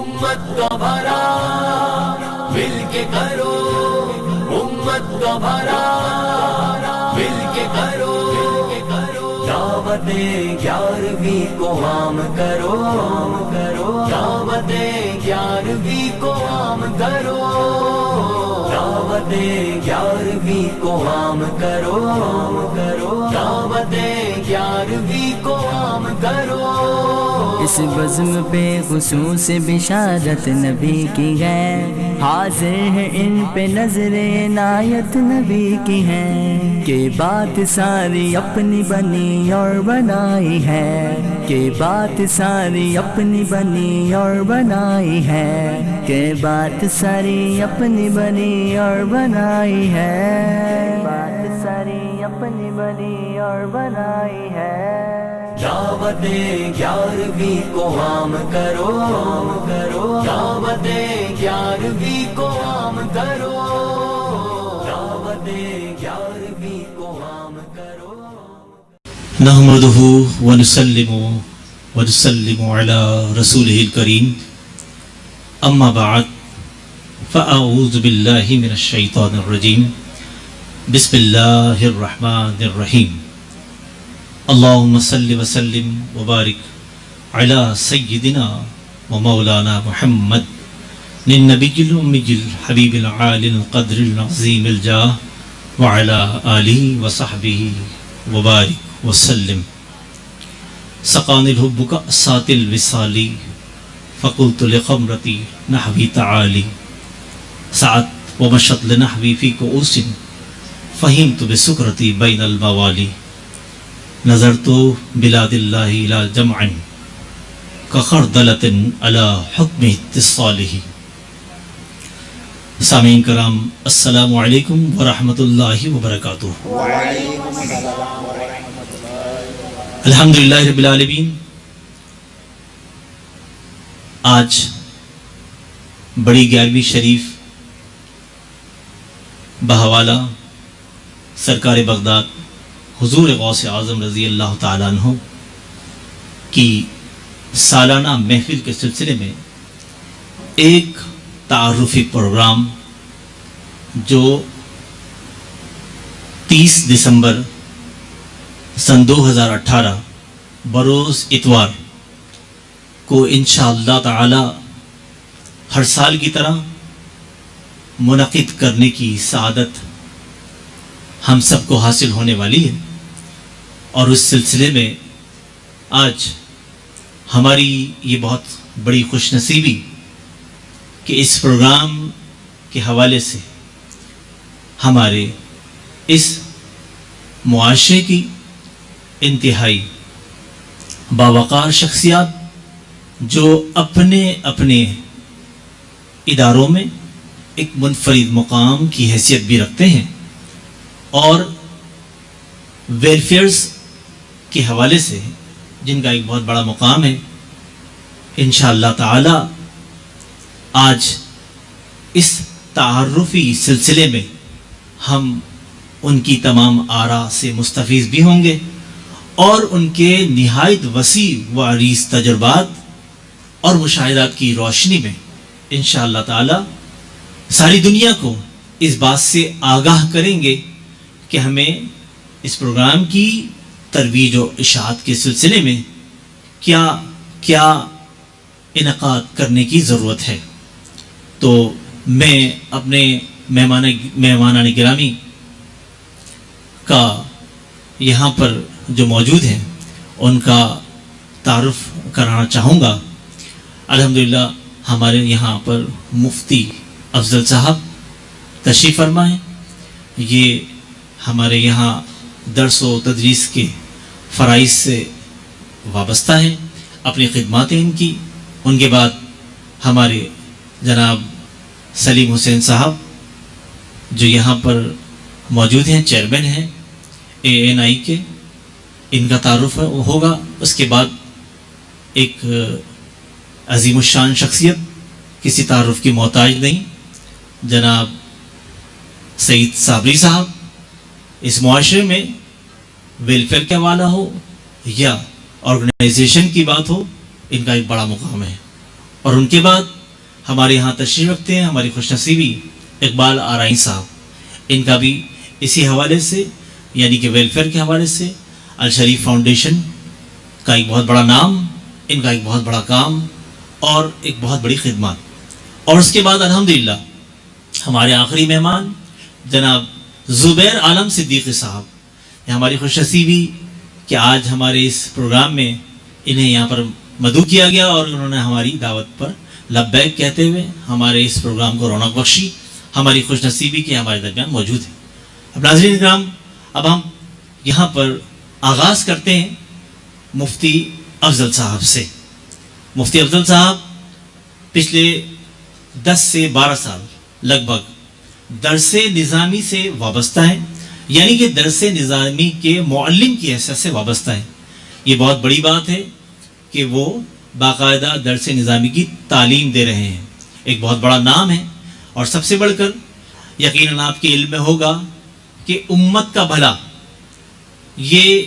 امت کا بھلا مل کے کرو، امت کا بھلا مل کے کرو، دعوت 11ویں کو عام کرو، دعوت 11ویں کو عام کرو، دعوت 11ویں کو عام کرو، دعوت 11ویں کو عام کرو۔ اس بزم پہ خصوص بشارت نبی کی ہے، حاضر ہے ان پہ نظر عنایت نبی کی ہے، کہ بات ساری اپنی بنی اور بنائی ہے، کہ بات ساری اپنی بنی اور بنائی ہے، کہ بات ساری اپنی بنی اور بنائی ہے، بات ساری اپنی بنی اور بنائی ہے۔ دعوت 11ویں کو عام کرو، دعوت 11ویں کو عام کرو، دعوت 11ویں کو عام کرو۔ نحمده ونسلم علی رسوله الکریم، اما بعد فاعوذ باللہ من الشیطان الرجیم، بسم اللہ الرحمن الرحیم۔ اللہم صلی وسلم وبارک علی سیدنا و مولانا محمد النبی الامی الحبیب العالی القدر العظیم الجاہ وعلی آلہ وصحبہ وبارک وسلم۔ سقانی الحب کأسات الوصالی فقلت لخمرتی نحوی تعالی، سعت ومشت لنحوی فی کؤوس فہمت بسکرتی بین الموالی، نظرت بلاد اللہ الى جمع کخردلۃ علی حکم اتصالہ۔ سامعین کرام، السلام علیکم ورحمۃ اللہ وبرکاتہ۔ الحمدللہ رب العالمین۔ آج بڑی 11ویں شریف بحوالہ سرکار بغداد حضور غوث اعظم رضی اللہ تعالیٰ عنہ کی سالانہ محفل کے سلسلے میں ایک تعارفی پروگرام جو 30 دسمبر سن 2018 بروز اتوار کو انشاءاللہ تعالی ہر سال کی طرح منعقد کرنے کی سعادت ہم سب کو حاصل ہونے والی ہے، اور اس سلسلے میں آج ہماری یہ بہت بڑی خوش نصیبی کہ اس پروگرام کے حوالے سے ہمارے اس معاشرے کی انتہائی باوقار شخصیات جو اپنے اپنے اداروں میں ایک منفرد مقام کی حیثیت بھی رکھتے ہیں، اور ویلفیئرز کے حوالے سے جن کا ایک بہت بڑا مقام ہے، انشاءاللہ تعالی آج اس تعارفی سلسلے میں ہم ان کی تمام آراء سے مستفیض بھی ہوں گے، اور ان کے نہایت وسیع و عریض تجربات اور مشاہدات کی روشنی میں انشاءاللہ تعالی ساری دنیا کو اس بات سے آگاہ کریں گے کہ ہمیں اس پروگرام کی ترویج و اشاعت کے سلسلے میں کیا کیا انعقاد کرنے کی ضرورت ہے۔ تو میں اپنے مہمانان گرامی کا یہاں پر جو موجود ہیں ان کا تعارف کرانا چاہوں گا۔ الحمدللہ ہمارے یہاں پر مفتی افضل صاحب تشریف فرما ہیں، یہ ہمارے یہاں درس و تدریس کے فرائض سے وابستہ ہیں، اپنی خدمات ہیں ان کی۔ ان کے بعد ہمارے جناب سلیم حسین صاحب جو یہاں پر موجود ہیں، چیئرمین ہیں ANI کے، ان کا تعارف ہوگا۔ اس کے بعد ایک عظیم الشان شخصیت، کسی تعارف کی محتاج نہیں، جناب سعید صابری صاحب، اس معاشرے میں ویلفیئر کا حوالہ ہو یا آرگنائزیشن کی بات ہو، ان کا ایک بڑا مقام ہے۔ اور ان کے بعد ہمارے یہاں تشریف رکھتے ہیں ہماری خوش نصیبی اقبال آرائیں صاحب، ان کا بھی اسی حوالے سے یعنی کہ ویلفیئر کے حوالے سے الشریف فاؤنڈیشن کا ایک بہت بڑا نام، ان کا ایک بہت بڑا کام اور ایک بہت بڑی خدمات. اور اس کے بعد الحمدللہ ہمارے آخری مہمان جناب زبیر عالم صدیقی صاحب، یہ ہماری خوش نصیبی کہ آج ہمارے اس پروگرام میں انہیں یہاں پر مدعو کیا گیا اور انہوں نے ہماری دعوت پر لبیک کہتے ہوئے ہمارے اس پروگرام کو رونق بخشی. ہماری خوش نصیبی کے ہمارے درمیان موجود ہیں. اب ناظرین اکرام، اب ہم یہاں پر آغاز کرتے ہیں مفتی افضل صاحب سے. مفتی افضل صاحب پچھلے 10 سے 12 سال لگ بھگ درس نظامی سے وابستہ ہیں، یعنی کہ درس نظامی کے معلم کی حیثیت سے وابستہ ہیں. یہ بہت بڑی بات ہے کہ وہ باقاعدہ درس نظامی کی تعلیم دے رہے ہیں، ایک بہت بڑا نام ہے. اور سب سے بڑھ کر یقیناً آپ کے علم میں ہوگا کہ امت کا بھلا یہ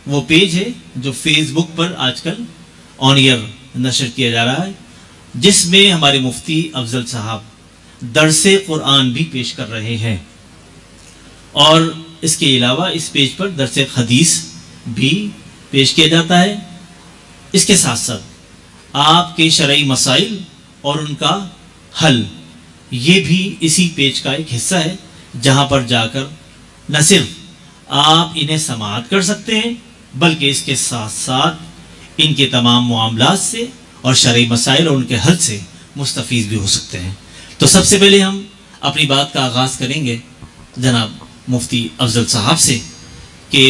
وہ پیج ہے جو فیس بک پر آج کل آن ایئر نشر کیا جا رہا ہے، جس میں ہمارے مفتی افضل صاحب درس قرآن بھی پیش کر رہے ہیں. اور اس کے علاوہ اس پیج پر درس حدیث بھی پیش کیا جاتا ہے. اس کے ساتھ ساتھ آپ کے شرعی مسائل اور ان کا حل یہ بھی اسی پیج کا ایک حصہ ہے، جہاں پر جا کر نہ صرف آپ انہیں سماعت کر سکتے ہیں بلکہ اس کے ساتھ ساتھ ان کے تمام معاملات سے اور شرعی مسائل اور ان کے حل سے مستفیض بھی ہو سکتے ہیں. تو سب سے پہلے ہم اپنی بات کا آغاز کریں گے جناب مفتی افضل صاحب سے کہ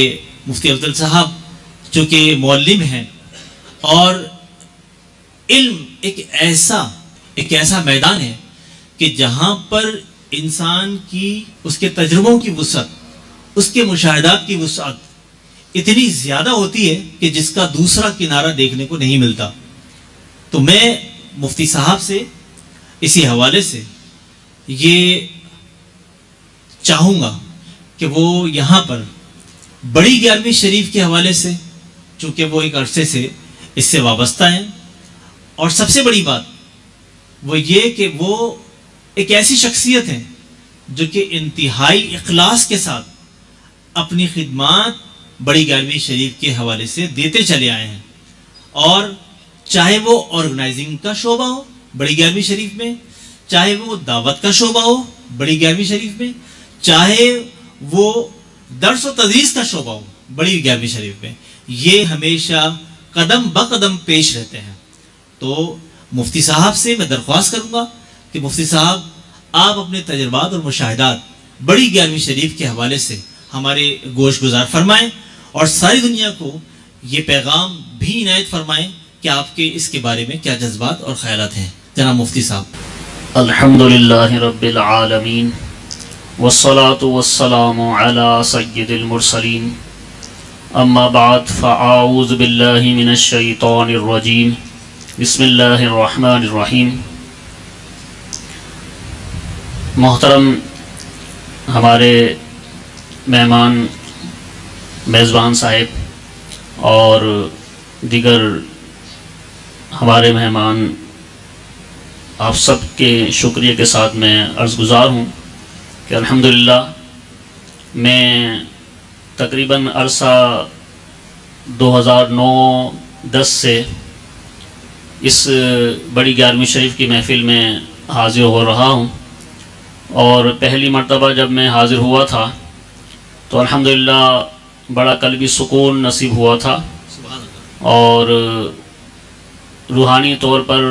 مفتی افضل صاحب چونکہ معلم ہیں اور علم ایک ایسا میدان ہے کہ جہاں پر انسان کی اس کے تجربوں کی وسعت، اس کے مشاہدات کی وسعت اتنی زیادہ ہوتی ہے کہ جس کا دوسرا کنارہ دیکھنے کو نہیں ملتا. تو میں مفتی صاحب سے اسی حوالے سے یہ چاہوں گا کہ وہ یہاں پر بڑی 11ویں شریف کے حوالے سے، چونکہ وہ ایک عرصے سے اس سے وابستہ ہیں، اور سب سے بڑی بات وہ یہ کہ وہ ایک ایسی شخصیت ہے جو کہ انتہائی اخلاص کے ساتھ اپنی خدمات بڑی 11ویں شریف کے حوالے سے دیتے چلے آئے ہیں. اور چاہے وہ آرگنائزنگ کا شعبہ ہو بڑی 11ویں شریف میں، چاہے وہ دعوت کا شعبہ ہو بڑی 11ویں شریف میں، چاہے وہ درس و تدریس کا شعبہ ہو بڑی 11ویں شریف میں، یہ ہمیشہ قدم بقدم پیش رہتے ہیں. تو مفتی صاحب سے میں درخواست کروں گا کہ مفتی صاحب آپ اپنے تجربات اور مشاہدات بڑی 11ویں شریف کے حوالے سے ہمارے گوش گزار فرمائیں اور ساری دنیا کو یہ پیغام بھی عنایت فرمائیں کہ آپ کے اس کے بارے میں کیا جذبات اور خیالات ہیں. جناب مفتی صاحب. الحمدللہ رب العالمین والصلاة والسلام علی سید المرسلین، اما بعد فاعوذ باللہ من الشیطان الرجیم، بسم اللہ الرحمن الرحیم. محترم ہمارے مہمان میزبان صاحب اور دیگر ہمارے مہمان، آپ سب کے شکریہ کے ساتھ میں عرض گزار ہوں کہ الحمدللہ میں تقریباً عرصہ 2009-10 سے اس بڑی 11ویں شریف کی محفل میں حاضر ہو رہا ہوں. اور پہلی مرتبہ جب میں حاضر ہوا تھا تو الحمدللہ بڑا قلبی سکون نصیب ہوا تھا اور روحانی طور پر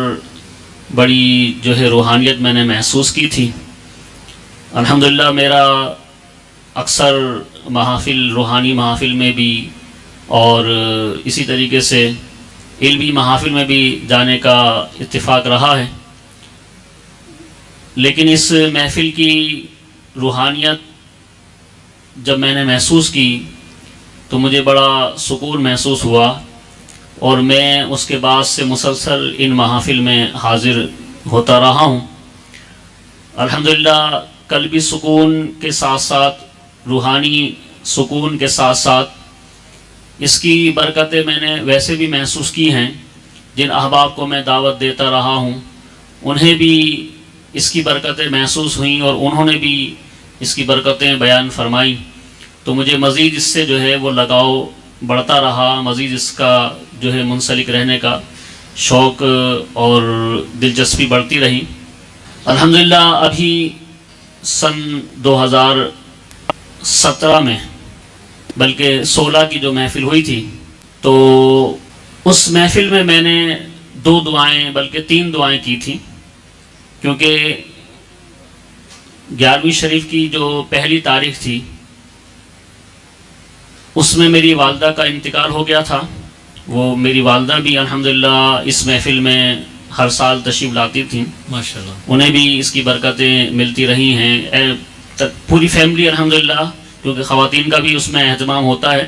بڑی روحانیت میں نے محسوس کی تھی. الحمدللہ میرا اکثر محافل، روحانی محافل میں بھی اور اسی طریقے سے علمی محافل میں بھی جانے کا اتفاق رہا ہے، لیکن اس محفل کی روحانیت جب میں نے محسوس کی تو مجھے بڑا سکون محسوس ہوا اور میں اس کے بعد سے مسلسل ان محافل میں حاضر ہوتا رہا ہوں. الحمدللہ قلبی سکون کے ساتھ ساتھ، روحانی سکون کے ساتھ ساتھ اس کی برکتیں میں نے ویسے بھی محسوس کی ہیں جن احباب کو میں دعوت دیتا رہا ہوں انہیں بھی اس کی برکتیں محسوس ہوئیں اور انہوں نے بھی اس کی برکتیں بیان فرمائیں، تو مجھے مزید اس سے جو ہے وہ لگاؤ بڑھتا رہا، مزید اس کا جو ہے منسلک رہنے کا شوق اور دلچسپی بڑھتی رہی۔ الحمدللہ ابھی سن 2017 میں بلکہ 16 کی جو محفل ہوئی تھی، تو اس محفل میں میں نے 2 دعائیں بلکہ 3 دعائیں کی تھیں، کیونکہ 11ویں شریف کی جو پہلی تاریخ تھی اس میں میری والدہ کا انتقال ہو گیا تھا۔ وہ میری والدہ بھی الحمدللہ اس محفل میں ہر سال تشریف لاتی تھیں، ماشاءاللہ، انہیں بھی اس کی برکتیں ملتی رہی ہیں۔ پوری فیملی الحمدللہ، کیونکہ خواتین کا بھی اس میں اہتمام ہوتا ہے،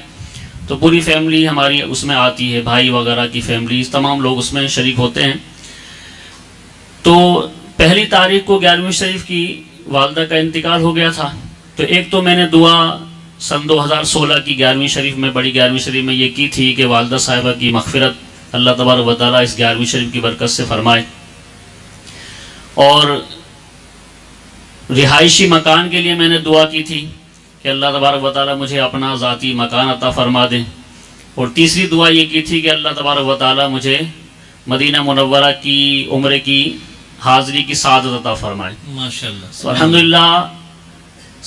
تو پوری فیملی ہماری اس میں آتی ہے، بھائی وغیرہ کی فیملی، تمام لوگ اس میں شریک ہوتے ہیں۔ تو پہلی تاریخ کو 11ویں شریف کی والدہ کا انتقال ہو گیا تھا، تو ایک تو میں نے دعا سن 2016 کی 11ویں شریف میں، بڑی 11ویں شریف میں یہ کی تھی کہ والدہ صاحبہ کی مغفرت اللہ تبارک و تعالیٰ اس 11ویں شریف کی برکت سے فرمائے، اور رہائشی مکان کے لیے میں نے دعا کی تھی کہ اللہ تبارک و تعالیٰ مجھے اپنا ذاتی مکان عطا فرما دیں، اور تیسری دعا یہ کی تھی کہ اللہ تبارک و تعالیٰ مجھے مدینہ منورہ کی عمرے کی حاضری کی سعادت عطا فرمائے۔ ماشاءاللہ، تو الحمدللہ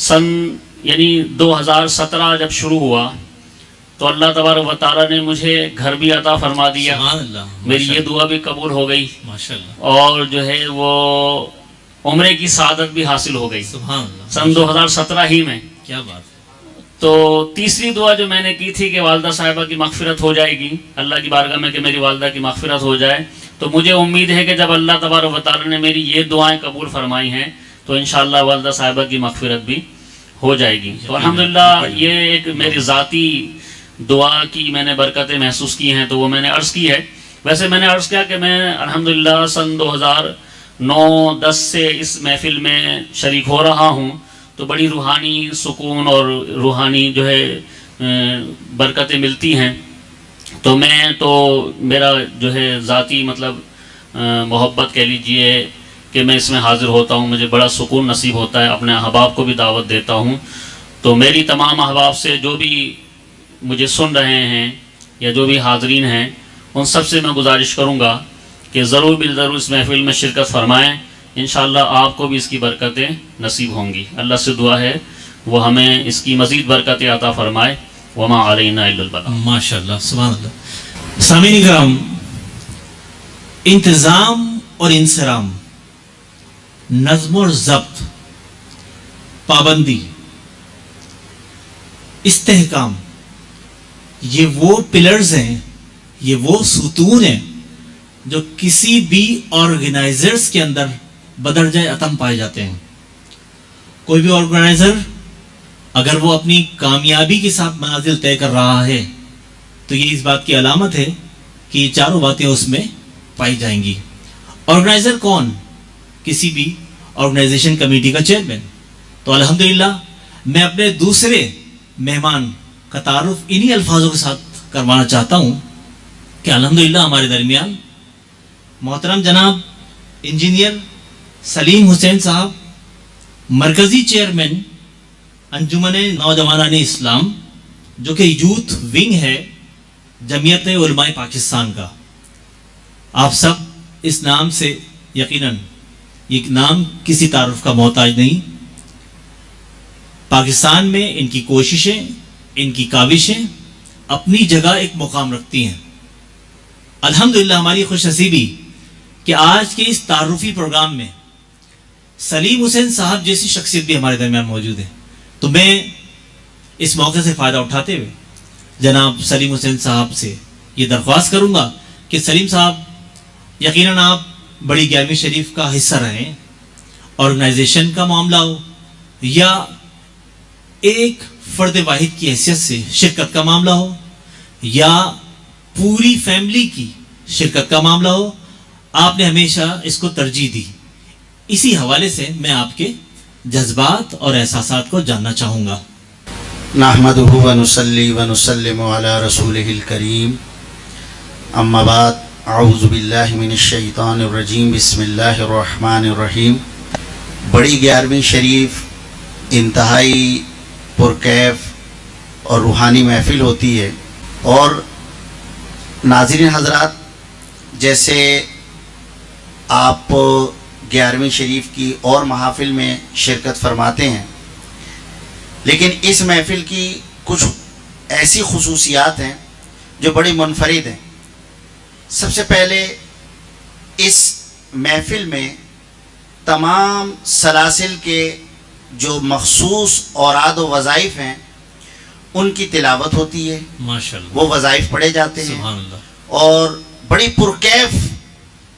سن یعنی 2017 جب شروع ہوا تو اللہ تبارک و تعالیٰ نے مجھے گھر بھی عطا فرما دیا، سبحان اللہ، میری یہ دعا بھی قبول ہو گئی، ماشاءاللہ، اور جو ہے وہ عمرے کی سعادت بھی حاصل ہو گئی سبحان اللہ، سن 2017 ہی میں۔ کیا بات ہے۔ تو تیسری دعا جو میں نے کی تھی کہ والدہ صاحبہ کی مغفرت ہو جائے گی اللہ کی بارگاہ میں، کہ میری والدہ کی مغفرت ہو جائے، تو مجھے امید ہے کہ جب اللہ تبارک و تعالیٰ نے میری یہ دعائیں قبول فرمائی ہیں تو انشاءاللہ والدہ صاحبہ کی مغفرت بھی ہو جائے گی۔ تو الحمدللہ یہ ایک میری ذاتی دعا کی میں نے برکتیں محسوس کی ہیں، تو وہ میں نے عرض کی ہے۔ ویسے میں نے عرض کیا کہ میں الحمدللہ سن 2009-10 سے اس محفل میں شریک ہو رہا ہوں، تو بڑی روحانی سکون اور روحانی جو ہے برکتیں ملتی ہیں۔ تو میں تو میرا جو ہے ذاتی مطلب محبت کہہ لیجئے کہ میں اس میں حاضر ہوتا ہوں، مجھے بڑا سکون نصیب ہوتا ہے، اپنے احباب کو بھی دعوت دیتا ہوں۔ تو میری تمام احباب سے جو بھی مجھے سن رہے ہیں یا جو بھی حاضرین ہیں، ان سب سے میں گزارش کروں گا کہ ضرور بالضرور اس محفل میں شرکت فرمائیں، انشاءاللہ آپ کو بھی اس کی برکتیں نصیب ہوں گی۔ اللہ سے دعا ہے وہ ہمیں اس کی مزید برکتیں عطا فرمائے۔ وما علینا الا البلاغ۔ ماشاءاللہ، سبحان اللہ۔ سامعین کرام، انتظام اور انصرام، نظم اور ضبط، پابندی، استحکام، یہ وہ پلرز ہیں، یہ وہ ستون ہیں جو کسی بھی آرگنائزرز کے اندر بدرجہ اتم پائے جاتے ہیں۔ کوئی بھی آرگنائزر اگر وہ اپنی کامیابی کے ساتھ منازل طے کر رہا ہے تو یہ اس بات کی علامت ہے کہ یہ چاروں باتیں اس میں پائی جائیں گی۔ آرگنائزر کون؟ کسی بھی آرگنائزیشن کمیٹی کا چیئرمین۔ تو الحمدللہ میں اپنے دوسرے مہمان کا تعارف انہی الفاظوں کے ساتھ کروانا چاہتا ہوں کہ الحمدللہ ہمارے درمیان محترم جناب انجینئر سلیم حسین صاحب، مرکزی چیئرمین انجمن نوجوانان اسلام، جو کہ یوتھ ونگ ہے جمعیت علماء پاکستان کا۔ آپ سب اس نام سے یقیناً، یہ نام کسی تعارف کا محتاج نہیں۔ پاکستان میں ان کی کوششیں، ان کی کاوشیں اپنی جگہ ایک مقام رکھتی ہیں۔ الحمدللہ ہماری خوش نصیبی کہ آج کے اس تعارفی پروگرام میں سلیم حسین صاحب جیسی شخصیت بھی ہمارے درمیان موجود ہے۔ تو میں اس موقع سے فائدہ اٹھاتے ہوئے جناب سلیم حسین صاحب سے یہ درخواست کروں گا کہ سلیم صاحب، یقیناً آپ بڑی 11ویں شریف کا حصہ رہیں، آرگنائزیشن کا معاملہ ہو یا ایک فرد واحد کی حیثیت سے شرکت کا معاملہ ہو یا پوری فیملی کی شرکت کا معاملہ ہو، آپ نے ہمیشہ اس کو ترجیح دی۔ اسی حوالے سے میں آپ کے جذبات اور احساسات کو جاننا چاہوں گا۔ نحمدہ ونصلی ونسلم علی رسولہ الکریم، اما بعد اعوذ باللہ من الشیطان الرجیم بسم اللہ الرحمن الرحیم۔ بڑی 11ویں شریف انتہائی پرکیف اور روحانی محفل ہوتی ہے، اور ناظرین حضرات، جیسے آپ 11ویں شریف کی اور محافل میں شرکت فرماتے ہیں، لیکن اس محفل کی کچھ ایسی خصوصیات ہیں جو بڑی منفرد ہیں۔ سب سے پہلے اس محفل میں تمام سلاسل کے جو مخصوص اوراد و وظائف ہیں ان کی تلاوت ہوتی ہے، ماشاءاللہ، وہ وظائف پڑھے جاتے ہیں، سبحان اللہ، اور بڑی پرکیف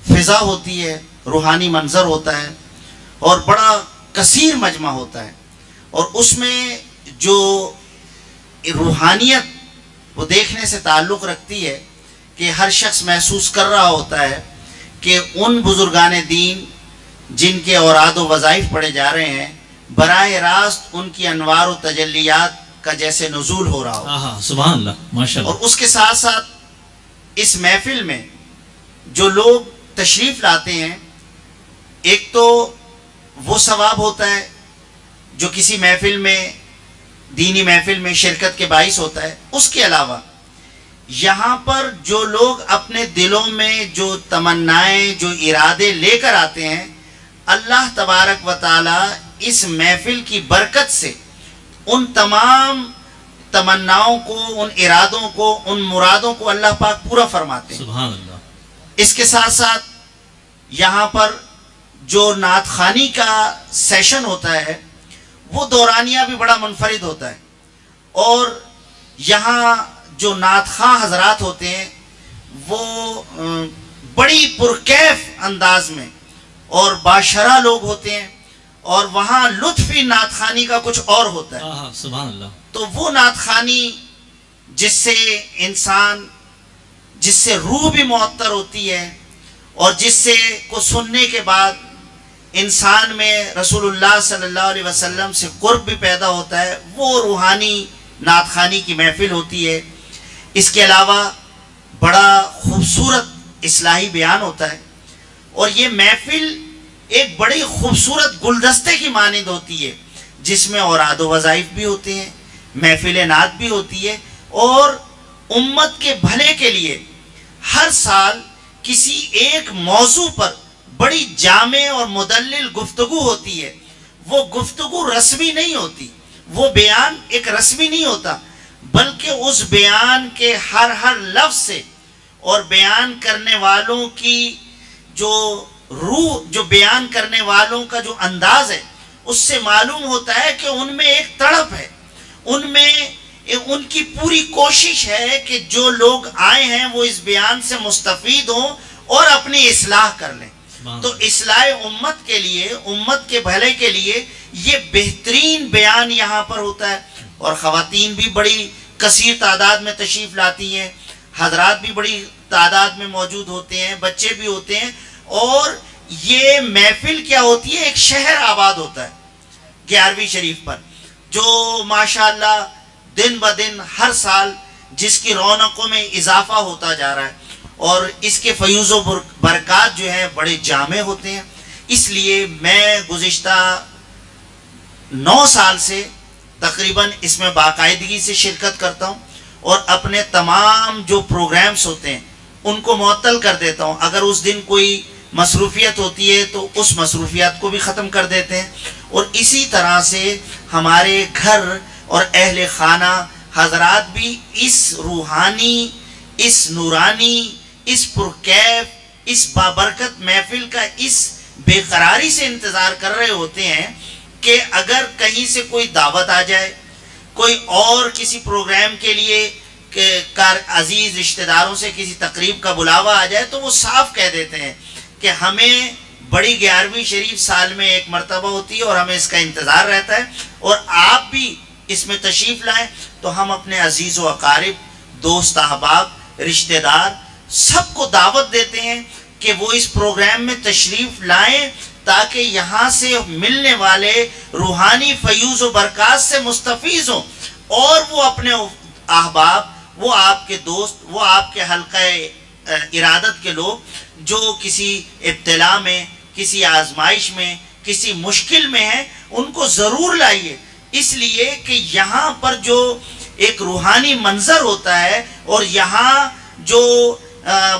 فضا ہوتی ہے، روحانی منظر ہوتا ہے، اور بڑا کثیر مجمع ہوتا ہے، اور اس میں جو روحانیت وہ دیکھنے سے تعلق رکھتی ہے کہ ہر شخص محسوس کر رہا ہوتا ہے کہ ان بزرگان دین جن کے اوراد و وظائف پڑھے جا رہے ہیں، براہ راست ان کی انوار و تجلیات کا جیسے نزول ہو رہا ہو۔ سبحان اللہ، ماشاءاللہ۔ اور اس کے ساتھ ساتھ اس محفل میں جو لوگ تشریف لاتے ہیں، ایک تو وہ ثواب ہوتا ہے جو کسی محفل میں، دینی محفل میں شرکت کے باعث ہوتا ہے، اس کے علاوہ یہاں پر جو لوگ اپنے دلوں میں جو تمنائیں، جو ارادے لے کر آتے ہیں، اللہ تبارک و تعالی اس محفل کی برکت سے ان تمام تمناؤں کو، ان ارادوں کو، ان مرادوں کو اللہ پاک پورا فرماتے ہیں۔ سبحان اللہ۔ اس کے ساتھ ساتھ یہاں پر جو نعت خوانی کا سیشن ہوتا ہے وہ دورانیہ بھی بڑا منفرد ہوتا ہے، اور یہاں جو نعت خواں حضرات ہوتے ہیں وہ بڑی پرکیف انداز میں اور باشرہ لوگ ہوتے ہیں، اور وہاں لطفی نعت خوانی کا کچھ اور ہوتا ہے۔ سبحان اللہ۔ تو وہ نعت خوانی جس سے انسان، جس سے روح بھی معطر ہوتی ہے، اور جس سے کو سننے کے بعد انسان میں رسول اللہ صلی اللہ علیہ وسلم سے قرب بھی پیدا ہوتا ہے، وہ روحانی نعت خوانی کی محفل ہوتی ہے۔ اس کے علاوہ بڑا خوبصورت اصلاحی بیان ہوتا ہے، اور یہ محفل ایک بڑی خوبصورت گلدستے کی مانند ہوتی ہے، جس میں اوراد و وظائف بھی ہوتے ہیں، محفل نعت بھی ہوتی ہے، اور امت کے بھلے کے لیے ہر سال کسی ایک موضوع پر بڑی جامع اور مدلل گفتگو ہوتی ہے۔ وہ گفتگو رسمی نہیں ہوتی، وہ بیان ایک رسمی نہیں ہوتا، بلکہ اس بیان کے ہر لفظ سے اور بیان کرنے والوں کی جو روح، جو بیان کرنے والوں کا جو انداز ہے، اس سے معلوم ہوتا ہے کہ ان میں ایک تڑپ ہے، ان میں ان کی پوری کوشش ہے کہ جو لوگ آئے ہیں وہ اس بیان سے مستفید ہوں اور اپنی اصلاح کر لیں۔ تو اصلاح امت کے لیے، امت کے بھلے کے لیے یہ بہترین بیان یہاں پر ہوتا ہے، اور خواتین بھی بڑی کثیر تعداد میں تشریف لاتی ہیں، حضرات بھی بڑی تعداد میں موجود ہوتے ہیں، بچے بھی ہوتے ہیں، اور یہ محفل کیا ہوتی ہے، ایک شہر آباد ہوتا ہے 11ویں شریف پر، جو ماشاءاللہ دن بدن ہر سال جس کی رونقوں میں اضافہ ہوتا جا رہا ہے، اور اس کے فیوز و برکات جو ہیں بڑے جامع ہوتے ہیں۔ اس لیے میں گزشتہ 9 سال سے تقریباً اس میں باقاعدگی سے شرکت کرتا ہوں، اور اپنے تمام جو پروگرامز ہوتے ہیں ان کو معطل کر دیتا ہوں۔ اگر اس دن کوئی مصروفیت ہوتی ہے تو اس مصروفیات کو بھی ختم کر دیتے ہیں، اور اسی طرح سے ہمارے گھر اور اہل خانہ حضرات بھی اس روحانی، اس نورانی، اس پرکیف، اس بابرکت محفل کا اس بے قراری سے انتظار کر رہے ہوتے ہیں کہ اگر کہیں سے کوئی دعوت آ جائے، کوئی اور کسی پروگرام کے لیے عزیز رشتہ داروں سے کسی تقریب کا بلاوا آ جائے، تو وہ صاف کہہ دیتے ہیں کہ ہمیں بڑی 11ویں شریف سال میں ایک مرتبہ ہوتی ہے اور ہمیں اس کا انتظار رہتا ہے، اور آپ بھی اس میں تشریف لائیں تو ہم اپنے عزیز و اقارب، دوست احباب، رشتہ دار سب کو دعوت دیتے ہیں کہ وہ اس پروگرام میں تشریف لائیں، تاکہ یہاں سے ملنے والے روحانی فیوز و برکات سے مستفیض ہوں، اور وہ اپنے احباب، وہ آپ کے دوست، وہ آپ کے حلقہ ارادت کے لوگ جو کسی ابتلا میں، کسی آزمائش میں، کسی مشکل میں ہیں، ان کو ضرور لائیے، اس لیے کہ یہاں پر جو ایک روحانی منظر ہوتا ہے اور یہاں جو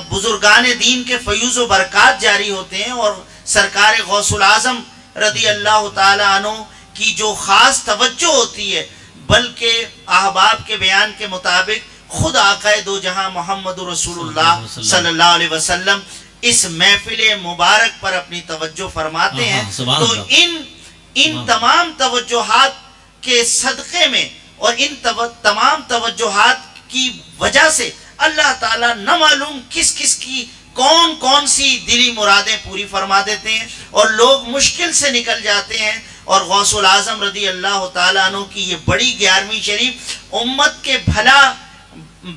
بزرگان دین کے فیوز و برکات جاری ہوتے ہیں، اور سرکار غوث العظم رضی اللہ تعالی عنہ کی جو خاص توجہ ہوتی ہے، بلکہ احباب کے بیان کے مطابق خود آقا دو جہاں محمد رسول اللہ صلی اللہ علیہ وسلم اس محفل مبارک پر اپنی توجہ فرماتے ہیں. تو ان تمام توجہات کے صدقے میں اور ان تمام توجہات کی وجہ سے اللہ تعالیٰ نہ معلوم کس کس کی کون کون سی دلی مرادیں پوری فرما دیتے ہیں، اور لوگ مشکل سے نکل جاتے ہیں. اور غوث العظم رضی اللہ تعالیٰ عنہ کی یہ بڑی 11ویں شریف امت کے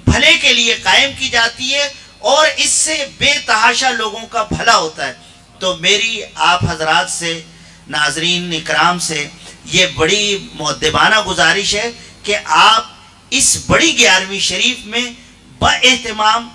بھلے کے لیے قائم کی جاتی ہے، اور اس سے بے تحاشا لوگوں کا بھلا ہوتا ہے. تو میری آپ حضرات سے، ناظرین اکرام سے یہ بڑی مؤدبانہ گزارش ہے کہ آپ اس بڑی 11ویں شریف میں با اہتمام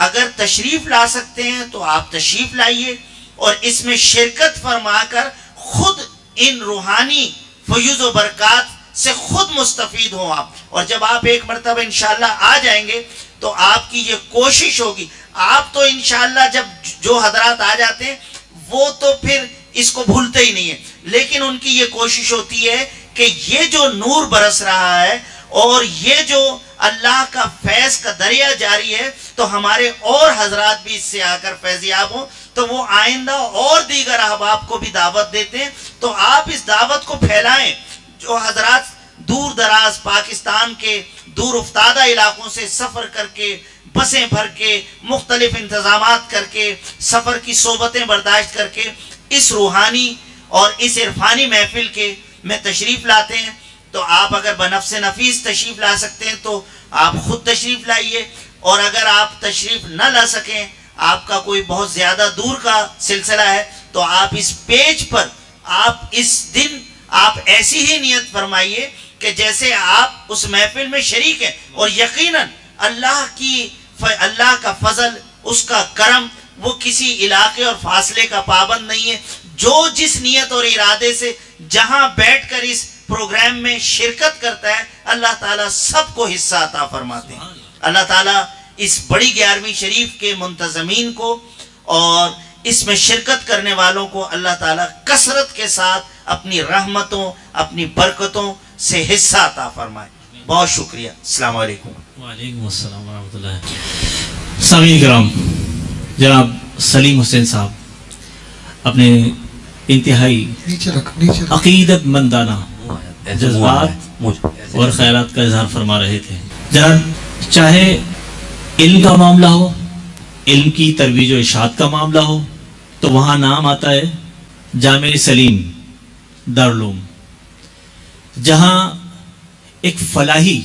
اگر تشریف لا سکتے ہیں تو آپ تشریف لائیے، اور اس میں شرکت فرما کر خود ان روحانی فیوز و برکات سے خود مستفید ہوں آپ. اور جب آپ ایک مرتبہ انشاءاللہ آ جائیں گے تو آپ کی یہ کوشش ہوگی. آپ تو انشاءاللہ جب جو حضرات آ جاتے ہیں وہ تو پھر اس کو بھولتے ہی نہیں ہیں، لیکن ان کی یہ کوشش ہوتی ہے کہ یہ جو نور برس رہا ہے اور یہ جو اللہ کا فیض کا دریا جاری ہے، تو ہمارے اور حضرات بھی اس سے آ کر فیضیاب ہوں. تو وہ آئندہ اور دیگر احباب کو بھی دعوت دیتے ہیں. تو آپ اس دعوت کو پھیلائیں. جو حضرات دور دراز پاکستان کے دور افتادہ علاقوں سے سفر کر کے، بسیں بھر کے، مختلف انتظامات کر کے، سفر کی صحبتیں برداشت کر کے اس روحانی اور اس عرفانی محفل کے میں تشریف لاتے ہیں، تو آپ اگر بنفس نفیس تشریف لا سکتے ہیں تو آپ خود تشریف لائیے. اور اگر آپ تشریف نہ لا سکیں، آپ کا کوئی بہت زیادہ دور کا سلسلہ ہے، تو آپ اس پیج پر آپ اس دن آپ ایسی ہی نیت فرمائیے کہ جیسے آپ اس محفل میں شریک ہیں. اور یقیناً اللہ کا فضل، اس کا کرم، وہ کسی علاقے اور فاصلے کا پابند نہیں ہے. جو جس نیت اور ارادے سے جہاں بیٹھ کر اس پروگرام میں شرکت کرتا ہے، اللہ تعالیٰ سب کو حصہ عطا فرماتے ہیں. اللہ تعالیٰ اس بڑی 11ویں شریف کے منتظمین کو اور اس میں شرکت کرنے والوں کو اللہ تعالیٰ کثرت کے ساتھ اپنی رحمتوں، اپنی برکتوں سے حصہ عطا فرمائے. بہت شکریہ. السلام علیکم. وعلیکم السلام ورحمۃ اللہ. سامعین کرام، جناب سلیم حسین صاحب اپنے انتہائی عقیدت مندانہ جذبات اور خیالات کا اظہار فرما رہے تھے. جناب، چاہے علم کا معاملہ ہو، علم کی ترویج و ارشاد کا معاملہ ہو، تو وہاں نام آتا ہے جامع سلیم دارالعلوم. جہاں ایک فلاحی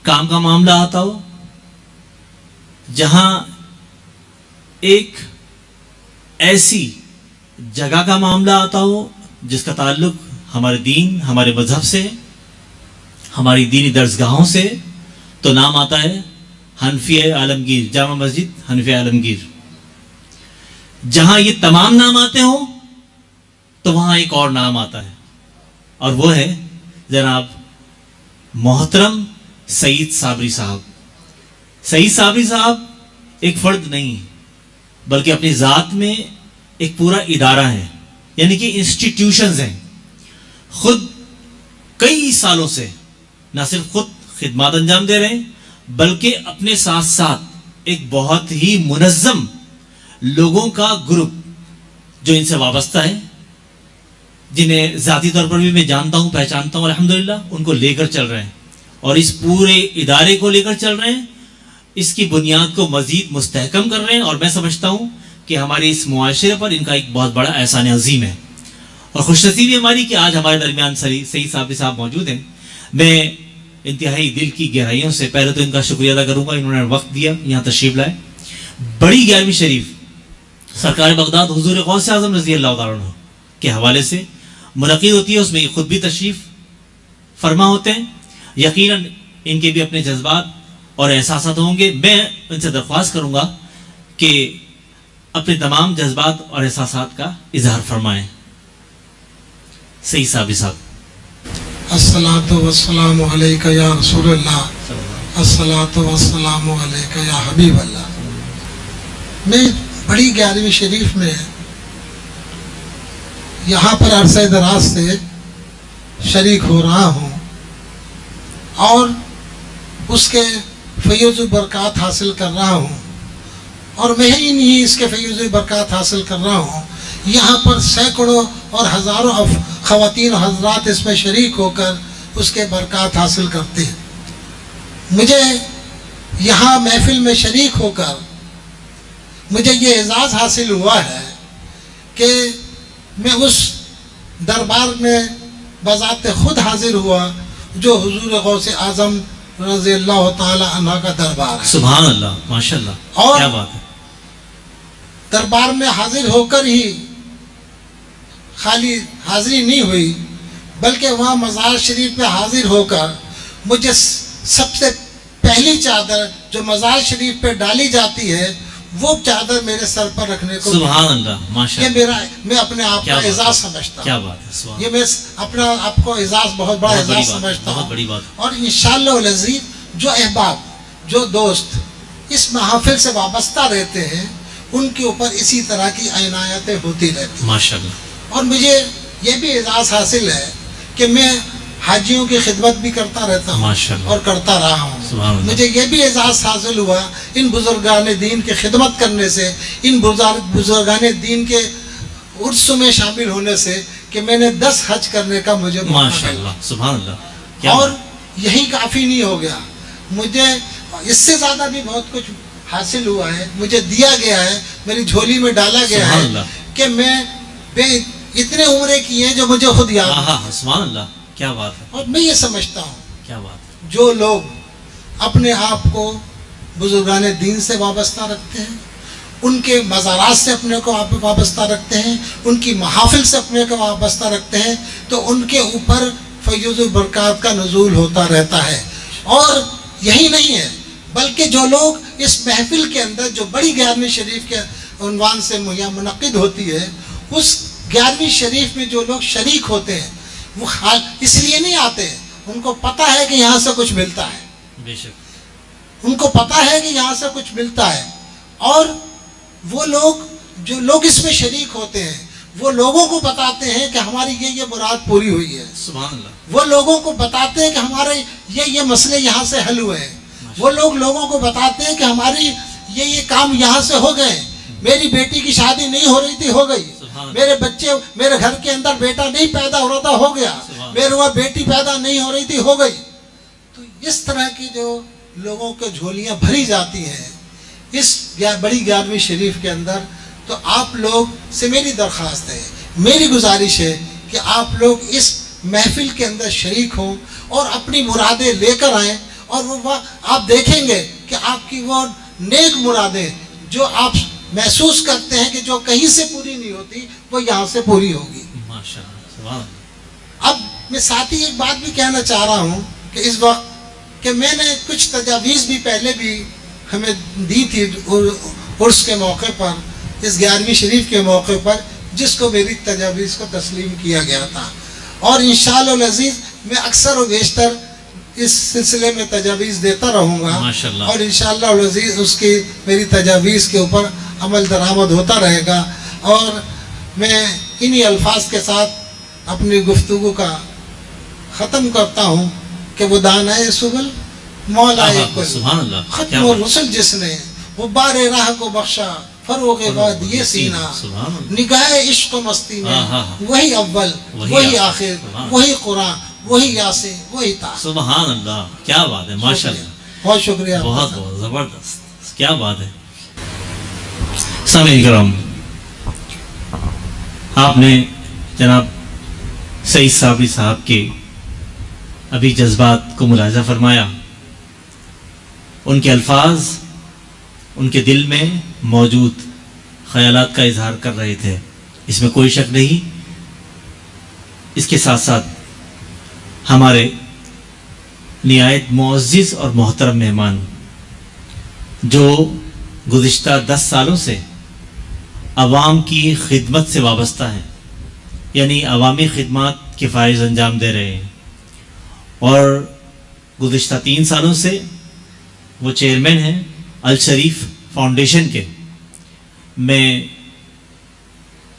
کام کا معاملہ آتا ہو، جہاں ایک ایسی جگہ کا معاملہ آتا ہو جس کا تعلق ہمارے دین، ہمارے مذہب سے، ہماری دینی درسگاہوں سے، تو نام آتا ہے حنفیہ عالمگیر، جامع مسجد حنفیہ عالمگیر. جہاں یہ تمام نام آتے ہوں تو وہاں ایک اور نام آتا ہے، اور وہ ہے جناب محترم سعید صابری صاحب. سعید صابری صاحب ایک فرد نہیں بلکہ اپنی ذات میں ایک پورا ادارہ ہے، یعنی کہ انسٹیٹیوشنز ہیں. خود کئی سالوں سے نہ صرف خود خدمات انجام دے رہے ہیں، بلکہ اپنے ساتھ ساتھ ایک بہت ہی منظم لوگوں کا گروپ جو ان سے وابستہ ہے، جنہیں ذاتی طور پر بھی میں جانتا ہوں، پہچانتا ہوں الحمدللہ، ان کو لے کر چل رہے ہیں اور اس پورے ادارے کو لے کر چل رہے ہیں. اس کی بنیاد کو مزید مستحکم کر رہے ہیں، اور میں سمجھتا ہوں کہ ہمارے اس معاشرے پر ان کا ایک بہت بڑا احسان عظیم ہے. اور خوش نصیبی ہماری کہ آج ہمارے درمیان سعید صاحب موجود ہیں. میں انتہائی دل کی گہرائیوں سے پہلے تو ان کا شکریہ ادا کروں گا، انہوں نے وقت دیا، یہاں تشریف لائے. بڑی 11ویں شریف سرکار بغداد حضور غوث اعظم رضی اللہ تعالیٰ عنہ کے حوالے سے منعقد ہوتی ہے. اس میں یہ خود بھی تشریف فرما ہوتے ہیں. یقیناً ان کے بھی اپنے جذبات اور احساسات ہوں گے. میں ان سے درخواست کروں گا کہ اپنے تمام جذبات اور احساسات کا اظہار فرمائیں. سعید صاحب صاحب. الصلاۃ والسلام علیکہ یا رسول اللہ، الصلاۃ والسلام علیکہ یا حبیب اللہ. میں بڑی 11ویں شریف میں یہاں پر عرصہ دراز سے شریک ہو رہا ہوں اور اس کے فیض و برکات حاصل کر رہا ہوں، اور میں ہی نہیں اس کے فیض و برکات حاصل کر رہا ہوں. یہاں پر سینکڑوں اور ہزاروں خواتین و حضرات اس میں شریک ہو کر اس کے برکات حاصل کرتے ہیں. مجھے یہاں محفل میں شریک ہو کر مجھے یہ اعزاز حاصل ہوا ہے کہ میں اس دربار میں بذات خود حاضر ہوا جو حضور غوث اعظم رضی اللہ تعالی عنہ کا دربار ہے. سبحان اللہ، ماشاء اللہ، اور کیا بات ہے. دربار میں حاضر ہو کر ہی خالی حاضری نہیں ہوئی، بلکہ وہاں مزار شریف میں حاضر ہو کر مجھے سب سے پہلی چادر جو مزار شریف پہ ڈالی جاتی ہے وہ چادر میرے سر پر رکھنے کو سبحان اللہ، ماشاء یہ اللہ، میں اپنے آپ کا اعزاز سمجھتا کیا ہوں. بات ہے. سبحان یہ میں اپنا آپ کو اعزاز بہت بڑا بہت بڑی اعزاز بات، سمجھتا بہت ہوں. بڑی بات. اور انشاءاللہ العزیز جو احباب، جو دوست اس محافل سے وابستہ رہتے ہیں ان کے اوپر اسی طرح کی عنایتیں ہوتی رہتی ہیں. ماشاء اللہ. اور مجھے یہ بھی اعزاز حاصل ہے کہ میں حاجیوں کی خدمت بھی کرتا رہتا ہوں ماشاءاللہ. اور کرتا رہا ہوں. سبحان اللہ. مجھے یہ بھی اعزاز حاصل ہوا ان بزرگان دین کی خدمت کرنے سے، ان بزرگان دین کے عرس میں شامل ہونے سے کہ میں نے 10 حج کرنے کا مجھے موقع ماشاء ملا. اللہ، سبحان اللہ، کیا اور بات. یہی کافی نہیں ہو گیا، مجھے اس سے زیادہ بھی بہت کچھ حاصل ہوا ہے، مجھے دیا گیا ہے، میری جھولی میں ڈالا گیا سبحان ہے اللہ. کہ میں اتنے عمرے کیے جو مجھے خود یاد ہاں ہیں. ہاں، سبحان اللہ، کیا بات ہے. اور میں یہ سمجھتا ہوں کیا بات ہے. جو لوگ اپنے آپ کو بزرگان دین سے وابستہ رکھتے ہیں، ان کے مزارات سے اپنے کو وابستہ رکھتے ہیں، ان کی محافل سے اپنے کو وابستہ رکھتے ہیں، تو ان کے اوپر فیض و برکات کا نزول ہوتا رہتا ہے. اور یہی نہیں ہے بلکہ جو لوگ اس محفل کے اندر جو بڑی 11ویں شریف کے عنوان سے منعقد ہوتی ہے، اس 11ویں شریف میں جو لوگ شریک ہوتے ہیں وہ اس لیے نہیں آتے، ان کو پتہ ہے کہ یہاں سے کچھ ملتا ہے. بے شک. ان کو پتہ ہے کہ یہاں سے کچھ ملتا ہے. اور وہ لوگ جو لوگ اس میں شریک ہوتے ہیں وہ لوگوں کو بتاتے ہیں کہ ہماری یہ مراد پوری ہوئی ہے. سبحان اللہ. وہ لوگوں کو بتاتے ہیں کہ ہمارے یہ مسئلے یہاں سے حل ہوئے ہیں. وہ لوگ لوگوں کو بتاتے ہیں کہ ہماری یہ کام یہاں سے ہو گئے. میری بیٹی کی شادی نہیں ہو رہی تھی، ہو گئی. میرے گھر کے اندر بیٹا نہیں پیدا ہو رہا تھا، ہو گیا. میرے وہاں بیٹی پیدا نہیں ہو رہی تھی، ہو گئی. تو اس طرح کی جو لوگوں کے جھولیاں بھری جاتی ہیں اس بڑی 11ویں شریف کے اندر، تو آپ لوگ سے میری درخواست ہے، میری گزارش ہے کہ آپ لوگ اس محفل کے اندر شریک ہوں اور اپنی مرادیں لے کر آئیں. اور وہ آپ دیکھیں گے کہ آپ کی وہ نیک مرادیں جو آپ محسوس کرتے ہیں کہ جو کہیں سے پوری نہیں ہوتی وہ یہاں سے پوری ہوگی. ماشاء اللہ، سبحان اللہ. اب میں ساتھ ہی ایک بات بھی کہنا چاہ رہا ہوں کہ اس وقت کہ میں نے کچھ تجاویز بھی پہلے بھی ہمیں دی تھی عرس کے موقع پر، اس 11ویں شریف کے موقع پر، جس کو میری تجاویز کو تسلیم کیا گیا تھا. اور انشاءاللہ العزیز میں اکثر و بیشتر اس سلسلے میں تجاویز دیتا رہوں گا. ماشاءاللہ. اور انشاءاللہ العزیز اس کی میری تجاویز کے اوپر عمل درآمد ہوتا رہے گا. اور میں انہی الفاظ کے ساتھ اپنی گفتگو کا ختم کرتا ہوں کہ وہ دانائے سبل مولا کل، سبحان اللہ. ختم الرسل جس نے وہ بار راہ کو بخشا، فروغ بعد یہ سینہ، نگاہ عشق و مستی میں وہی اول وہی آخر وہی قرآن وہی یاسین وہی تا. سبحان اللہ، کیا بات ہے. ماشاء اللہ، بہت شکریہ. بہت بہت زبردست، کیا بات ہے. سامعین کرام، آپ نے جناب سعید صابری صاحب کے ابھی جذبات کو ملاحظہ فرمایا. ان کے الفاظ ان کے دل میں موجود خیالات کا اظہار کر رہے تھے، اس میں کوئی شک نہیں. اس کے ساتھ ساتھ ہمارے نہایت معزز اور محترم مہمان جو گزشتہ 10 سالوں سے عوام کی خدمت سے وابستہ ہیں، یعنی عوامی خدمات کے فائز انجام دے رہے ہیں، اور گزشتہ 3 سالوں سے وہ چیئرمین ہیں الشریف فاؤنڈیشن کے۔ میں